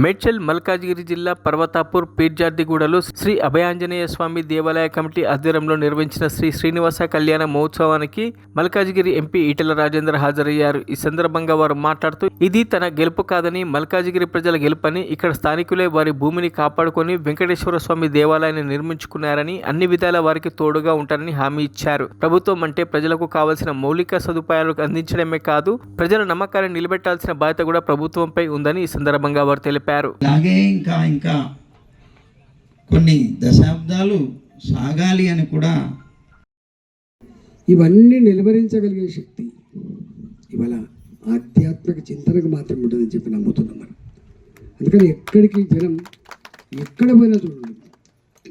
మేడ్చల్ మల్కాజిగిరి జిల్లా పర్వతాపూర్ పీర్జాదిగూడలో శ్రీ అభయాంజనేయ స్వామి దేవాలయ కమిటీ ఆధ్వర్యంలో నిర్వహించిన శ్రీ శ్రీనివాస కళ్యాణ మహోత్సవానికి మల్కాజిగిరి ఎంపీ ఈటెల రాజేందర్ హాజరయ్యారు. ఈ సందర్భంగా వారు మాట్లాడుతూ ఇది తన గెలుపు కాదని, మల్కాజిగిరి ప్రజల గెలుపని, ఇక్కడ స్థానికులే వారి భూమిని కాపాడుకొని వెంకటేశ్వర స్వామి దేవాలయాన్ని నిర్మించుకున్నారని, అన్ని విధాల వారికి తోడుగా ఉంటారని హామీ ఇచ్చారు. ప్రభుత్వం అంటే ప్రజలకు కావాల్సిన మౌలిక సదుపాయాలు అందించడమే కాదు, ప్రజల నమ్మకాన్ని నిలబెట్టాల్సిన బాధ్యత కూడా ప్రభుత్వంపై ఉందని ఈ సందర్భంగా వారు తెలిపారు. అలాగే ఇంకా కొన్ని దశాబ్దాలు సాగాలి అని కూడా ఇవన్నీ నిలవరించగలిగే శక్తి ఇవాళ ఆధ్యాత్మిక చింతనకు మాత్రం ఉంటుందని చెప్పి నమ్ముతున్నాం మనం. అందుకని ఎక్కడికి జనం ఎక్కడ పోయినా చూడండి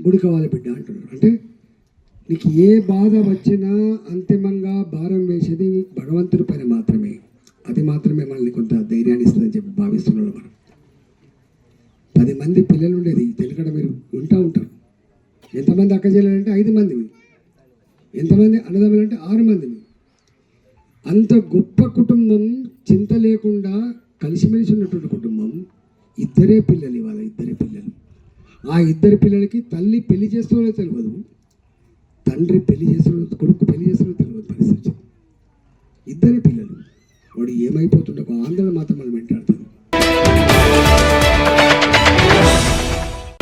గుడి కావాలి బిడ్డ అంటున్నారు. అంటే నీకు ఏ బాధ వచ్చినా అంతిమంగా భారం వేసేది భగవంతుడి పైన మాత్రమే. అది మాత్రమే మనల్ని కొంత ధైర్యాన్ని ఇస్తుందని చెప్పి భావిస్తున్నాడు. మనం 10 మంది పిల్లలు ఉండేది తెలుకడ మీరు ఉంటారు. ఎంతమంది అక్కచెల్లెలు అంటే 5 మంది, ఎంతమంది అన్నదమ్ములు అంటే 6 మంది. అంత గొప్ప కుటుంబం, చింత లేకుండా కలిసిమెలిసి ఉన్నటువంటి కుటుంబం. 2 పిల్లలు, ఇవాళ 2 పిల్లలు. ఆ 2 పిల్లలకి తల్లి పెళ్లి చేస్తున్నదో తెలియదు, తండ్రి పెళ్లి చేస్తున్నదో, కొడుకు పెళ్లి చేస్తున్నదో తెలియదు పరిస్థితి. 2 పిల్లలు. వాడు ఏమైపోతుండో ఆందోళన మాత్రం మనం వెంటాడుతుంది.